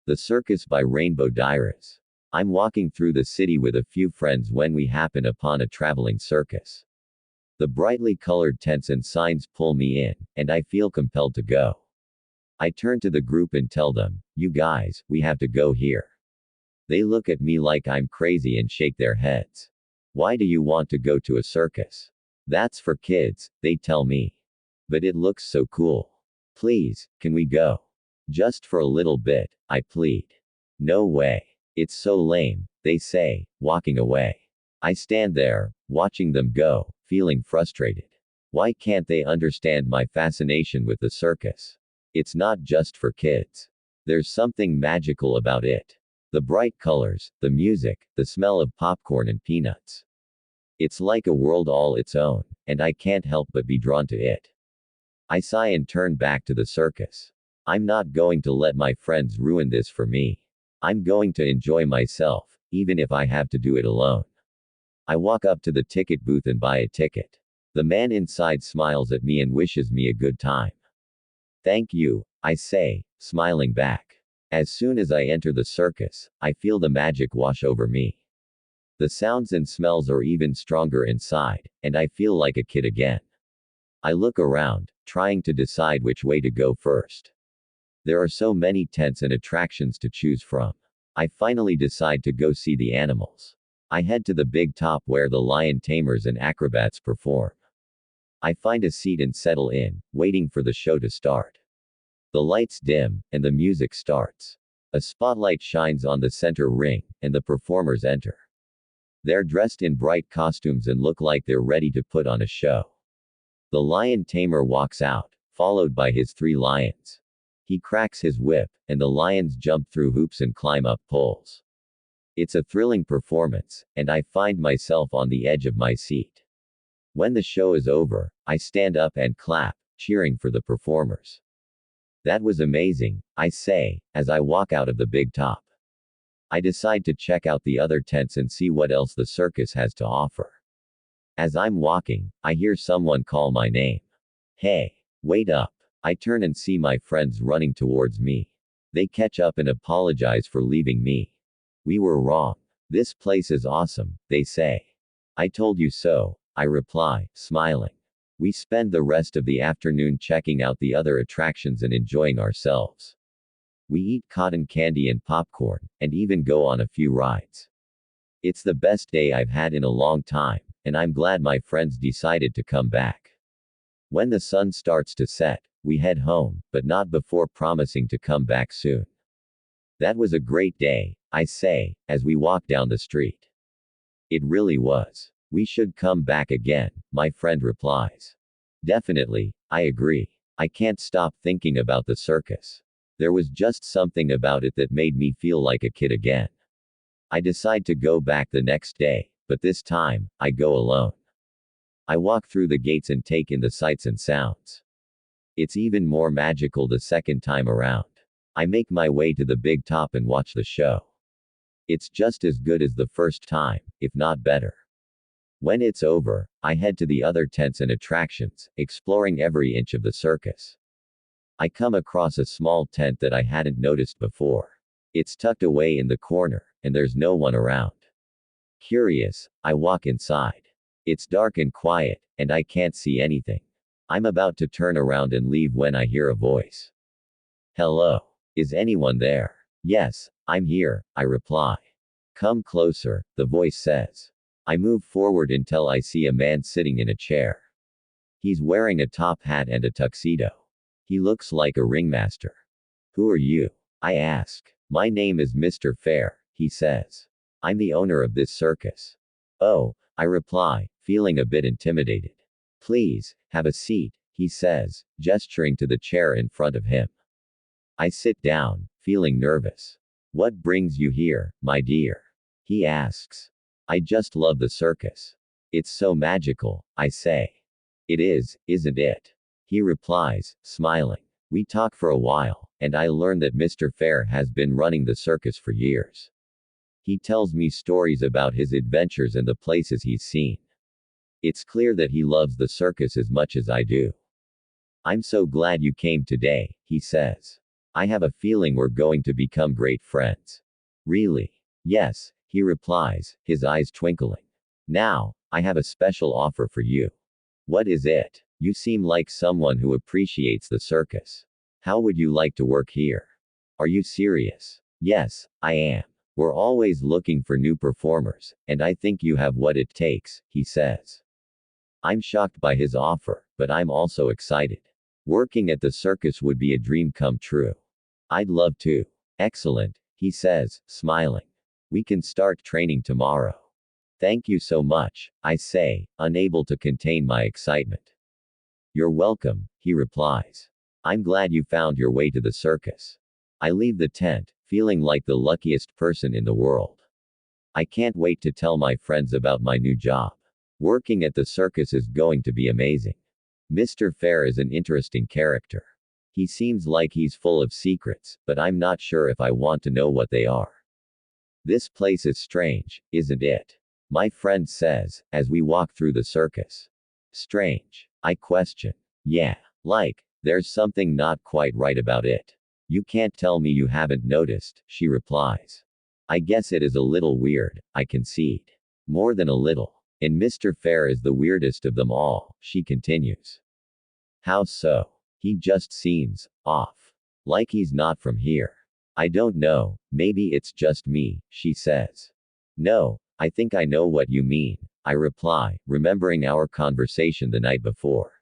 The Circus by Rainbow Diaries. I'm walking through the city with a few friends when we happen upon a traveling circus. The brightly colored tents and signs pull me in, and I feel compelled to go. I turn to the group and tell them, "You guys, we have to go here." They look at me like I'm crazy and shake their heads. "Why do you want to go to a circus?" "That's for kids," they tell me. "But it looks so cool. Please, can we go?" "Just for a little bit," I plead. "No way. It's so lame," they say, walking away. I stand there, watching them go, feeling frustrated. Why can't they understand my fascination with the circus? It's not just for kids. There's something magical about it. The bright colors, the music, the smell of popcorn and peanuts. It's like a world all its own, and I can't help but be drawn to it. I sigh and turn back to the circus. I'm not going to let my friends ruin this for me. I'm going to enjoy myself, even if I have to do it alone. I walk up to the ticket booth and buy a ticket. The man inside smiles at me and wishes me a good time. "Thank you," I say, smiling back. As soon as I enter the circus, I feel the magic wash over me. The sounds and smells are even stronger inside, and I feel like a kid again. I look around, trying to decide which way to go first. There are so many tents and attractions to choose from. I finally decide to go see the animals. I head to the big top where the lion tamers and acrobats perform. I find a seat and settle in, waiting for the show to start. The lights dim, and the music starts. A spotlight shines on the center ring, and the performers enter. They're dressed in bright costumes and look like they're ready to put on a show. The lion tamer walks out, followed by his 3 lions. He cracks his whip, and the lions jump through hoops and climb up poles. It's a thrilling performance, and I find myself on the edge of my seat. When the show is over, I stand up and clap, cheering for the performers. "That was amazing," I say, as I walk out of the big top. I decide to check out the other tents and see what else the circus has to offer. As I'm walking, I hear someone call my name. "Hey, wait up." I turn and see my friends running towards me. They catch up and apologize for leaving me. "We were wrong. This place is awesome," they say. "I told you so," I reply, smiling. We spend the rest of the afternoon checking out the other attractions and enjoying ourselves. We eat cotton candy and popcorn, and even go on a few rides. It's the best day I've had in a long time, and I'm glad my friends decided to come back. When the sun starts to set, we head home, but not before promising to come back soon. "That was a great day," I say, as we walk down the street. "It really was. We should come back again," my friend replies. "Definitely," I agree. I can't stop thinking about the circus. There was just something about it that made me feel like a kid again. I decide to go back the next day, but this time, I go alone. I walk through the gates and take in the sights and sounds. It's even more magical the second time around. I make my way to the big top and watch the show. It's just as good as the first time, if not better. When it's over, I head to the other tents and attractions, exploring every inch of the circus. I come across a small tent that I hadn't noticed before. It's tucked away in the corner, and there's no one around. Curious, I walk inside. It's dark and quiet, and I can't see anything. I'm about to turn around and leave when I hear a voice. "Hello. Is anyone there?" "Yes, I'm here," I reply. "Come closer," the voice says. I move forward until I see a man sitting in a chair. He's wearing a top hat and a tuxedo. He looks like a ringmaster. "Who are you?" I ask. "My name is Mr. Fair," he says. "I'm the owner of this circus." "Oh," I reply, feeling a bit intimidated. "Please, have a seat," he says, gesturing to the chair in front of him. I sit down, feeling nervous. "What brings you here, my dear?" he asks. "I just love the circus. It's so magical," I say. "It is, isn't it?" he replies, smiling. We talk for a while, and I learn that Mr. Fair has been running the circus for years. He tells me stories about his adventures and the places he's seen. It's clear that he loves the circus as much as I do. "I'm so glad you came today," he says. I have a feeling we're going to become great friends. Really? Yes, he replies, his eyes twinkling. Now, I have a special offer for you. What is it? You seem like someone who appreciates the circus. How would you like to work here? Are you serious? Yes, I am. We're always looking for new performers, and I think you have what it takes, he says. I'm shocked by his offer, but I'm also excited. Working at the circus would be a dream come true. I'd love to. Excellent, he says, smiling. We can start training tomorrow. Thank you so much, I say, unable to contain my excitement. You're welcome, he replies. I'm glad you found your way to the circus. I leave the tent, feeling like the luckiest person in the world. I can't wait to tell my friends about my new job. Working at the circus is going to be amazing. Mr. Fair is an interesting character. He seems like he's full of secrets, but I'm not sure if I want to know what they are. This place is strange, isn't it? My friend says, as we walk through the circus. Strange? I question. Yeah. Like, there's something not quite right about it. You can't tell me you haven't noticed, she replies. I guess it is a little weird, I concede. More than a little. And Mr. Fair is the weirdest of them all, she continues. How so? He just seems off. Like he's not from here. I don't know, maybe it's just me, she says. No, I think I know what you mean, I reply, remembering our conversation the night before.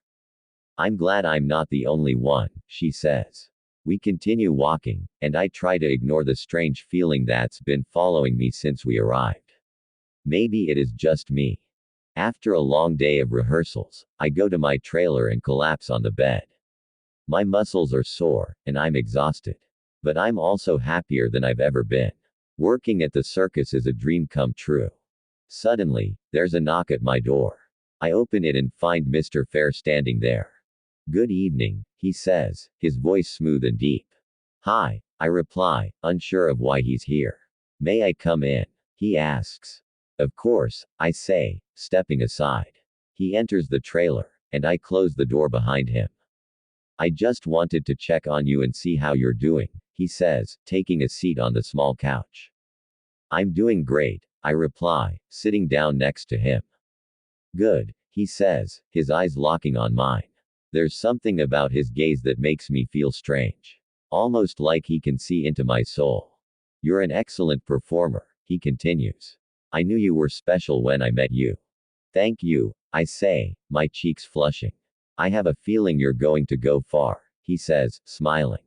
I'm glad I'm not the only one, she says. We continue walking, and I try to ignore the strange feeling that's been following me since we arrived. Maybe it is just me. After a long day of rehearsals, I go to my trailer and collapse on the bed. My muscles are sore, and I'm exhausted. But I'm also happier than I've ever been. Working at the circus is a dream come true. Suddenly, there's a knock at my door. I open it and find Mr. Fair standing there. Good evening, he says, his voice smooth and deep. Hi, I reply, unsure of why he's here. May I come in? He asks. Of course, I say, stepping aside. He enters the trailer, and I close the door behind him. I just wanted to check on you and see how you're doing, he says, taking a seat on the small couch. I'm doing great, I reply, sitting down next to him. Good, he says, his eyes locking on mine. There's something about his gaze that makes me feel strange. Almost like he can see into my soul. You're an excellent performer, he continues. I knew you were special when I met you. Thank you, I say, my cheeks flushing. I have a feeling you're going to go far, he says, smiling.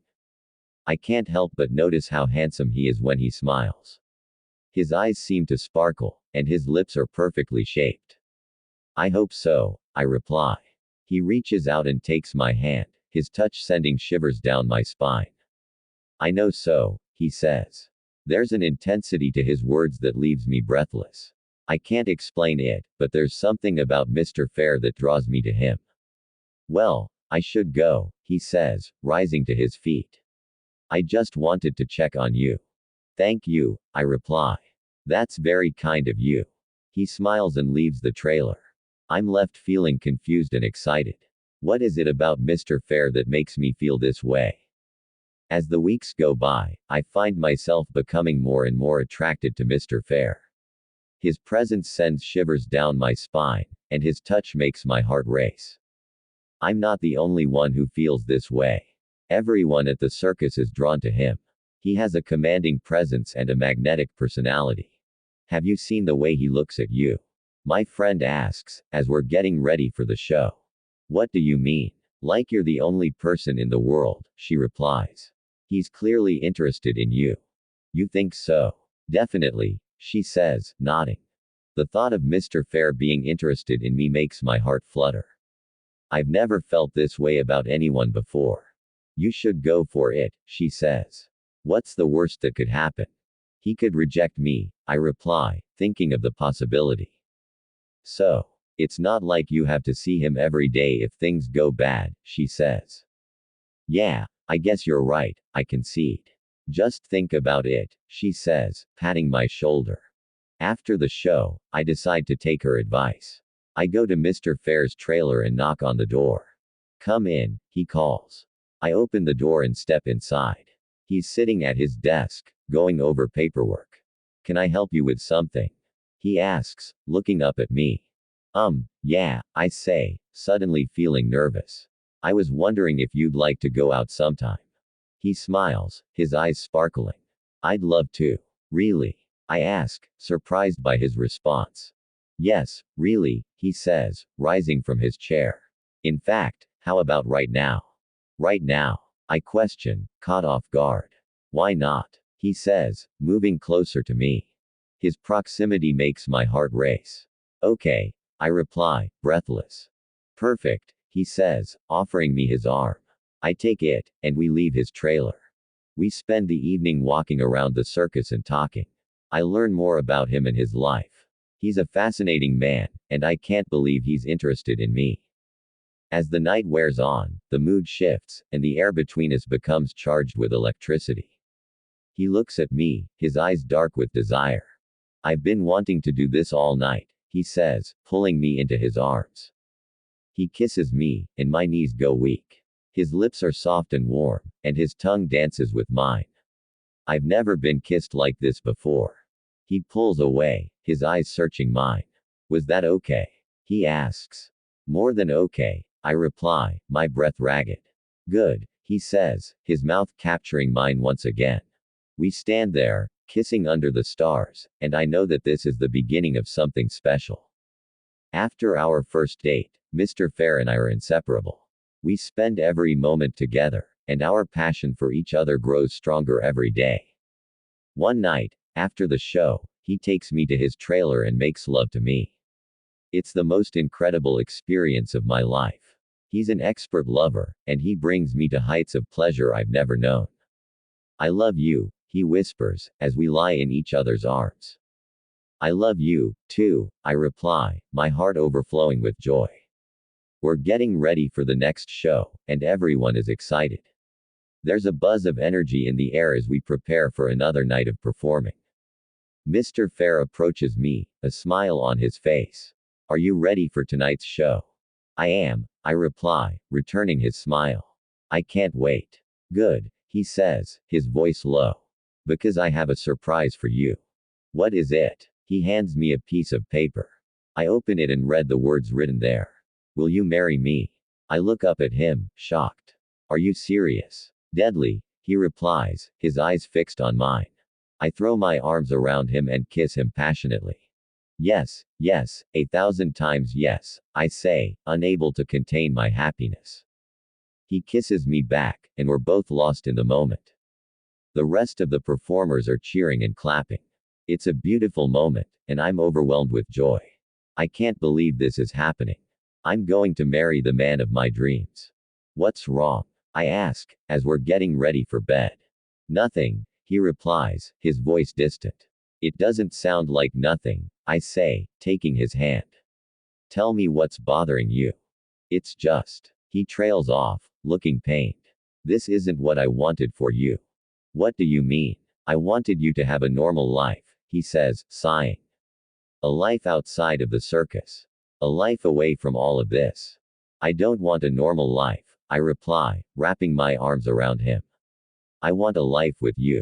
I can't help but notice how handsome he is when he smiles. His eyes seem to sparkle, and his lips are perfectly shaped. I hope so, I reply. He reaches out and takes my hand, his touch sending shivers down my spine. I know so, he says. There's an intensity to his words that leaves me breathless. I can't explain it, but there's something about Mr. Fair that draws me to him. Well, I should go, he says, rising to his feet. I just wanted to check on you. Thank you, I reply. That's very kind of you. He smiles and leaves the trailer. I'm left feeling confused and excited. What is it about Mr. Fair that makes me feel this way? As the weeks go by, I find myself becoming more and more attracted to Mr. Fair. His presence sends shivers down my spine, and his touch makes my heart race. I'm not the only one who feels this way. Everyone at the circus is drawn to him. He has a commanding presence and a magnetic personality. Have you seen the way he looks at you? My friend asks, as we're getting ready for the show. What do you mean? Like you're the only person in the world, she replies. He's clearly interested in you. You think so? Definitely, she says, nodding. The thought of Mr. Fair being interested in me makes my heart flutter. I've never felt this way about anyone before. You should go for it, she says. What's the worst that could happen? He could reject me, I reply, thinking of the possibility. So, it's not like you have to see him every day if things go bad, she says. Yeah, I guess you're right, I concede. Just think about it, she says, patting my shoulder. After the show, I decide to take her advice. I go to Mr. Fair's trailer and knock on the door. Come in, he calls. I open the door and step inside. He's sitting at his desk, going over paperwork. Can I help you with something? He asks, looking up at me. Yeah, I say, suddenly feeling nervous. I was wondering if you'd like to go out sometime. He smiles, his eyes sparkling. I'd love to. Really? I ask, surprised by his response. Yes, really, he says, rising from his chair. In fact, how about right now? Right now? I question, caught off guard. Why not? He says, moving closer to me. His proximity makes my heart race. Okay, I reply, breathless. Perfect, he says, offering me his arm. I take it, and we leave his trailer. We spend the evening walking around the circus and talking. I learn more about him and his life. He's a fascinating man, and I can't believe he's interested in me. As the night wears on, the mood shifts, and the air between us becomes charged with electricity. He looks at me, his eyes dark with desire. I've been wanting to do this all night, he says, pulling me into his arms. He kisses me, and my knees go weak. His lips are soft and warm, and his tongue dances with mine. I've never been kissed like this before. He pulls away, his eyes searching mine. Was that okay? He asks. More than okay, I reply, my breath ragged. Good, he says, his mouth capturing mine once again. We stand there, kissing under the stars, and I know that this is the beginning of something special. After our first date, Mr. Fair and I are inseparable. We spend every moment together, and our passion for each other grows stronger every day. One night, after the show, he takes me to his trailer and makes love to me. It's the most incredible experience of my life. He's an expert lover, and he brings me to heights of pleasure I've never known. I love you, he whispers, as we lie in each other's arms. I love you, too, I reply, my heart overflowing with joy. We're getting ready for the next show, and everyone is excited. There's a buzz of energy in the air as we prepare for another night of performing. Mr. Fair approaches me, a smile on his face. Are you ready for tonight's show? I am, I reply, returning his smile. I can't wait. Good, he says, his voice low. Because I have a surprise for you. What is it? He hands me a piece of paper. I open it and read the words written there. Will you marry me? I look up at him, shocked. Are you serious? Deadly, he replies, his eyes fixed on mine. I throw my arms around him and kiss him passionately. Yes, yes, 1,000 times yes, I say, unable to contain my happiness. He kisses me back, and we're both lost in the moment. The rest of the performers are cheering and clapping. It's a beautiful moment, and I'm overwhelmed with joy. I can't believe this is happening. I'm going to marry the man of my dreams. What's wrong? I ask, as we're getting ready for bed. Nothing, he replies, his voice distant. It doesn't sound like nothing, I say, taking his hand. Tell me what's bothering you. It's just. He trails off, looking pained. This isn't what I wanted for you. What do you mean? I wanted you to have a normal life, he says, sighing. A life outside of the circus. A life away from all of this. I don't want a normal life, I reply, wrapping my arms around him. I want a life with you.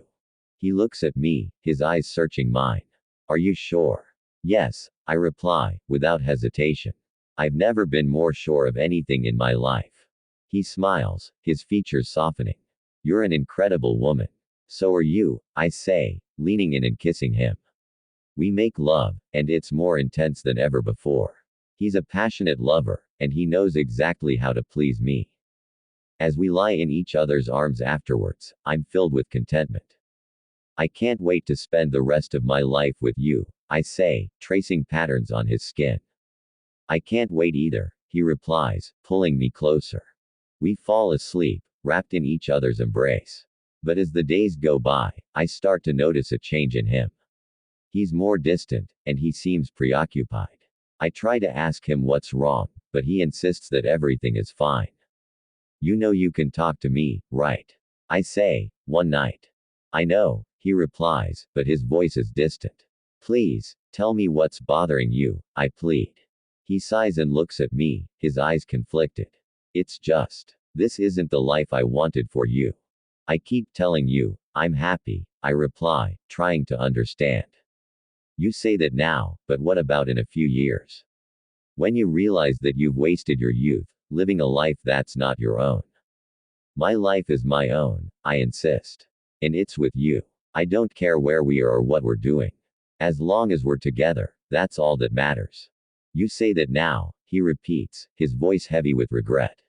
He looks at me, his eyes searching mine. Are you sure? Yes, I reply, without hesitation. I've never been more sure of anything in my life. He smiles, his features softening. You're an incredible woman. So are you, I say, leaning in and kissing him. We make love, and it's more intense than ever before. He's a passionate lover, and he knows exactly how to please me. As we lie in each other's arms afterwards, I'm filled with contentment. I can't wait to spend the rest of my life with you, I say, tracing patterns on his skin. I can't wait either, he replies, pulling me closer. We fall asleep, wrapped in each other's embrace. But as the days go by, I start to notice a change in him. He's more distant, and he seems preoccupied. I try to ask him what's wrong, but he insists that everything is fine. You know you can talk to me, right? I say, one night. I know, he replies, but his voice is distant. Please, tell me what's bothering you, I plead. He sighs and looks at me, his eyes conflicted. It's just. This isn't the life I wanted for you. I keep telling you, I'm happy, I reply, trying to understand. You say that now, but what about in a few years? When you realize that you've wasted your youth, living a life that's not your own. My life is my own, I insist. And it's with you. I don't care where we are or what we're doing. As long as we're together, that's all that matters. You say that now, he repeats, his voice heavy with regret.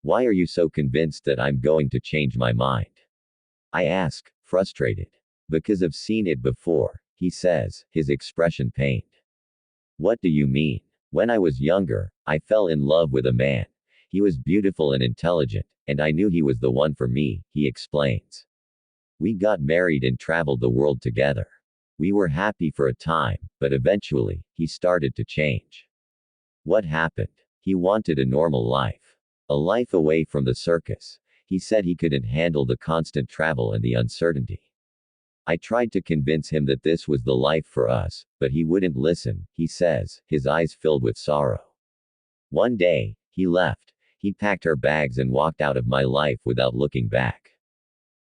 Why are you so convinced that I'm going to change my mind? I ask, frustrated. Because I've seen it before, he says, his expression pained. What do you mean? When I was younger, I fell in love with a man. He was beautiful and intelligent, and I knew he was the one for me, he explains. We got married and traveled the world together. We were happy for a time, but eventually, he started to change. What happened? He wanted a normal life. A life away from the circus. He said he couldn't handle the constant travel and the uncertainty. I tried to convince him that this was the life for us, but he wouldn't listen, he says, his eyes filled with sorrow. One day, he left. He packed our bags and walked out of my life without looking back.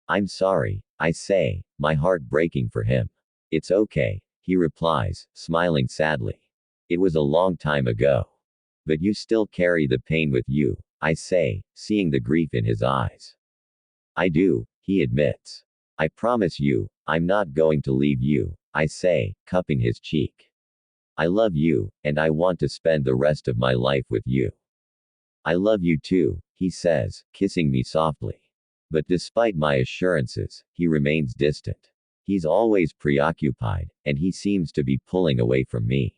I'm sorry, I say, my heart breaking for him. It's okay, he replies, smiling sadly. It was a long time ago. But you still carry the pain with you, I say, seeing the grief in his eyes. I do, he admits. I promise you, I'm not going to leave you, I say, cupping his cheek. I love you, and I want to spend the rest of my life with you. I love you too, he says, kissing me softly. But despite my assurances, he remains distant. He's always preoccupied, and he seems to be pulling away from me.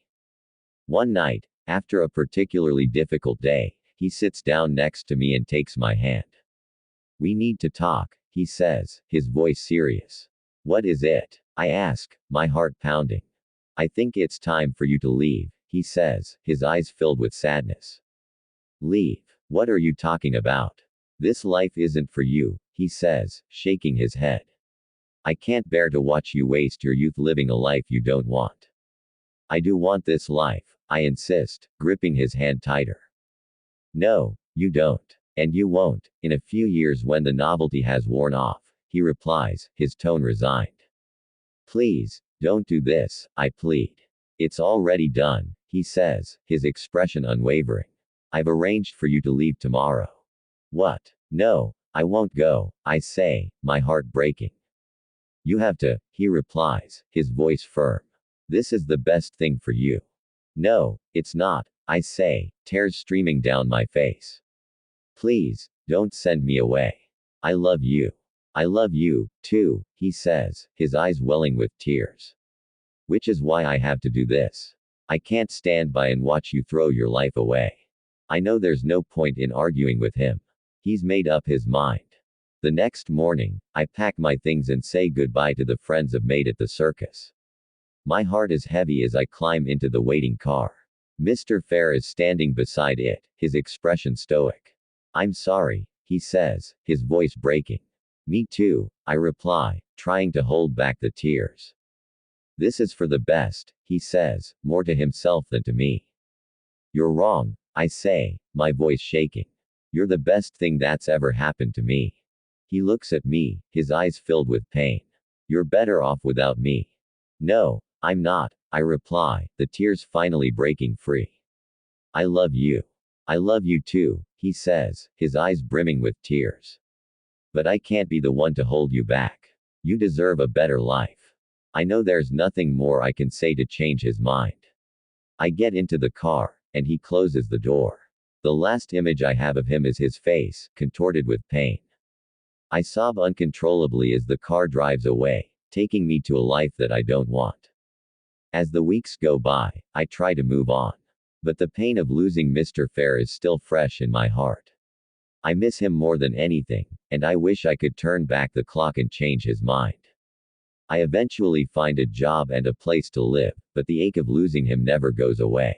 One night, after a particularly difficult day, he sits down next to me and takes my hand. We need to talk, he says, his voice serious. What is it? I ask, my heart pounding. I think it's time for you to leave, he says, his eyes filled with sadness. Leave? What are you talking about? This life isn't for you, he says, shaking his head. I can't bear to watch you waste your youth living a life you don't want. I do want this life, I insist, gripping his hand tighter. No, you don't. And you won't, in a few years when the novelty has worn off, he replies, his tone resigned. Please, don't do this, I plead. It's already done, he says, his expression unwavering. I've arranged for you to leave tomorrow. What? No, I won't go, I say, my heart breaking. You have to, he replies, his voice firm. This is the best thing for you. No, it's not, I say, tears streaming down my face. Please, don't send me away. I love you. I love you, too, he says, his eyes welling with tears. Which is why I have to do this. I can't stand by and watch you throw your life away. I know there's no point in arguing with him. He's made up his mind. The next morning, I pack my things and say goodbye to the friends I've made at the circus. My heart is heavy as I climb into the waiting car. Mr. Fair is standing beside it, his expression stoic. I'm sorry, he says, his voice breaking. Me too, I reply, trying to hold back the tears. This is for the best, he says, more to himself than to me. You're wrong, I say, my voice shaking. You're the best thing that's ever happened to me. He looks at me, his eyes filled with pain. You're better off without me. No, I'm not, I reply, the tears finally breaking free. I love you. I love you too, he says, his eyes brimming with tears. But I can't be the one to hold you back. You deserve a better life. I know there's nothing more I can say to change his mind. I get into the car, and he closes the door. The last image I have of him is his face, contorted with pain. I sob uncontrollably as the car drives away, taking me to a life that I don't want. As the weeks go by, I try to move on. But the pain of losing Mr. Fair is still fresh in my heart. I miss him more than anything, and I wish I could turn back the clock and change his mind. I eventually find a job and a place to live, but the ache of losing him never goes away.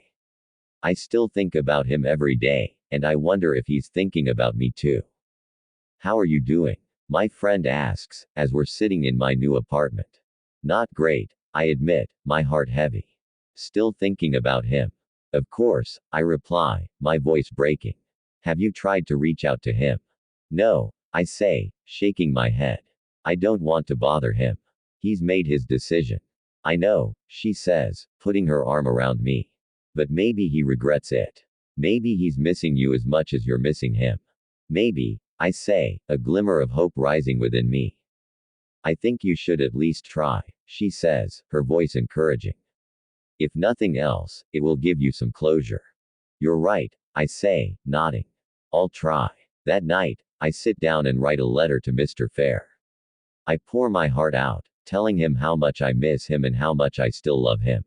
I still think about him every day, and I wonder if he's thinking about me too. How are you doing? My friend asks, as we're sitting in my new apartment. Not great, I admit, my heart heavy. Still thinking about him. Of course, I reply, my voice breaking. Have you tried to reach out to him? No, I say, shaking my head. I don't want to bother him. He's made his decision. I know, she says, putting her arm around me. But maybe he regrets it. Maybe he's missing you as much as you're missing him. Maybe, I say, a glimmer of hope rising within me. I think you should at least try, she says, her voice encouraging. If nothing else, it will give you some closure. You're right, I say, nodding. I'll try. That night, I sit down and write a letter to Mr. Fair. I pour my heart out, telling him how much I miss him and how much I still love him.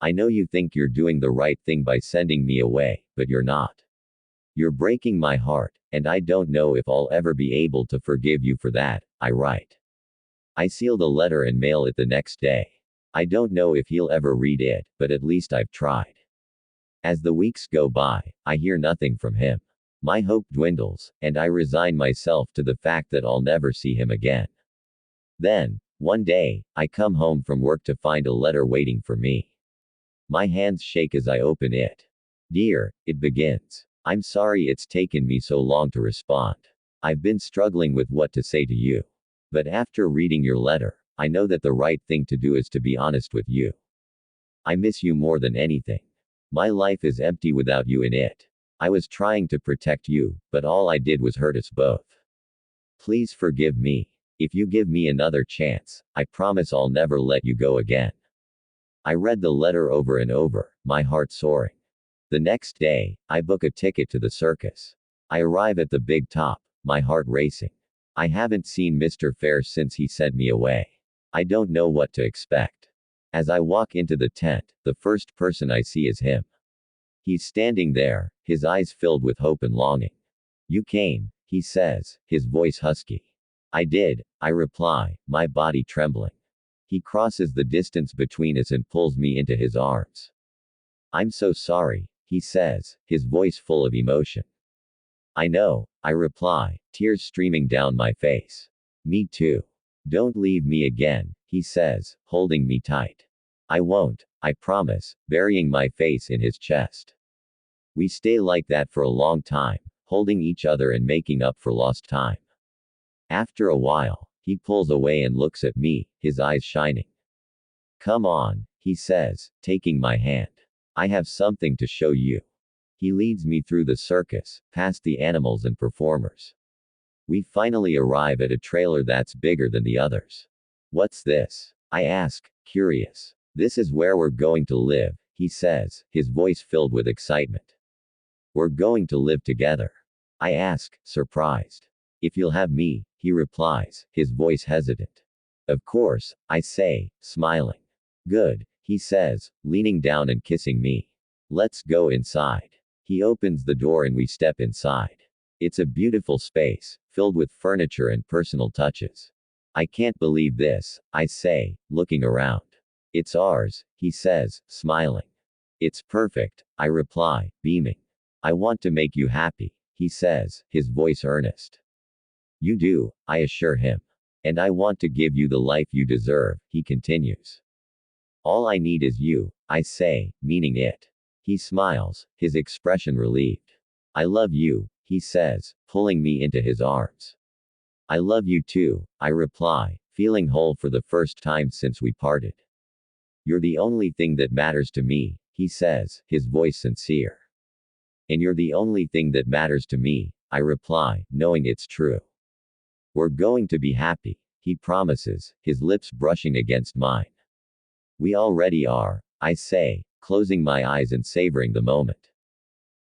I know you think you're doing the right thing by sending me away, but you're not. You're breaking my heart, and I don't know if I'll ever be able to forgive you for that, I write. I seal the letter and mail it the next day. I don't know if he'll ever read it, but at least I've tried. As the weeks go by, I hear nothing from him. My hope dwindles, and I resign myself to the fact that I'll never see him again. Then, one day, I come home from work to find a letter waiting for me. My hands shake as I open it. Dear, it begins. I'm sorry it's taken me so long to respond. I've been struggling with what to say to you. But after reading your letter, I know that the right thing to do is to be honest with you. I miss you more than anything. My life is empty without you in it. I was trying to protect you, but all I did was hurt us both. Please forgive me. If you give me another chance, I promise I'll never let you go again. I read the letter over and over, my heart soaring. The next day, I book a ticket to the circus. I arrive at the big top, my heart racing. I haven't seen Mr. Fair since he sent me away. I don't know what to expect. As I walk into the tent, the first person I see is him. He's standing there, his eyes filled with hope and longing. You came, he says, his voice husky. I did, I reply, my body trembling. He crosses the distance between us and pulls me into his arms. I'm so sorry, he says, his voice full of emotion. I know, I reply, tears streaming down my face. Me too. Don't leave me again, he says, holding me tight. I won't, I promise, burying my face in his chest. We stay like that for a long time, holding each other and making up for lost time. After a while, he pulls away and looks at me, his eyes shining. Come on, he says, taking my hand. I have something to show you. He leads me through the circus, past the animals and performers. We finally arrive at a trailer that's bigger than the others. What's this? I ask, curious. This is where we're going to live, he says, his voice filled with excitement. We're going to live together. I ask, surprised. If you'll have me, he replies, his voice hesitant. Of course, I say, smiling. Good, he says, leaning down and kissing me. Let's go inside. He opens the door and we step inside. It's a beautiful space, filled with furniture and personal touches. I can't believe this, I say, looking around. It's ours, he says, smiling. It's perfect, I reply, beaming. I want to make you happy, he says, his voice earnest. You do, I assure him. And I want to give you the life you deserve, he continues. All I need is you, I say, meaning it. He smiles, his expression relieved. I love you, he says, pulling me into his arms. I love you too, I reply, feeling whole for the first time since we parted. You're the only thing that matters to me, he says, his voice sincere. And you're the only thing that matters to me, I reply, knowing it's true. We're going to be happy, he promises, his lips brushing against mine. We already are, I say, closing my eyes and savoring the moment.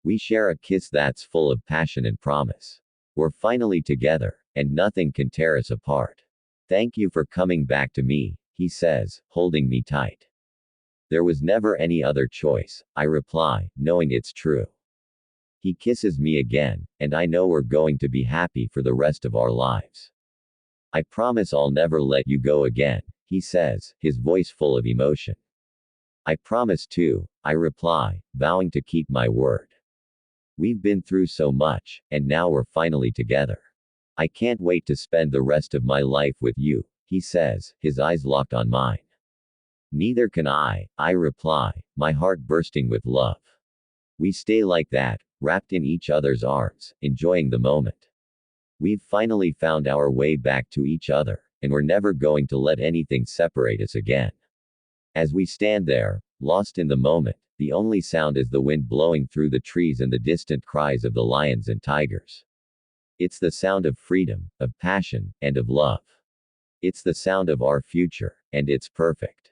We share a kiss that's full of passion and promise. We're finally together, and nothing can tear us apart. Thank you for coming back to me, he says, holding me tight. There was never any other choice, I reply, knowing it's true. He kisses me again, and I know we're going to be happy for the rest of our lives. I promise I'll never let you go again, he says, his voice full of emotion. I promise too, I reply, vowing to keep my word. We've been through so much, and now we're finally together. I can't wait to spend the rest of my life with you, he says, his eyes locked on mine. Neither can I reply, my heart bursting with love. We stay like that, wrapped in each other's arms, enjoying the moment. We've finally found our way back to each other, and we're never going to let anything separate us again. As we stand there, lost in the moment, the only sound is the wind blowing through the trees and the distant cries of the lions and tigers. It's the sound of freedom, of passion, and of love. It's the sound of our future, and it's perfect.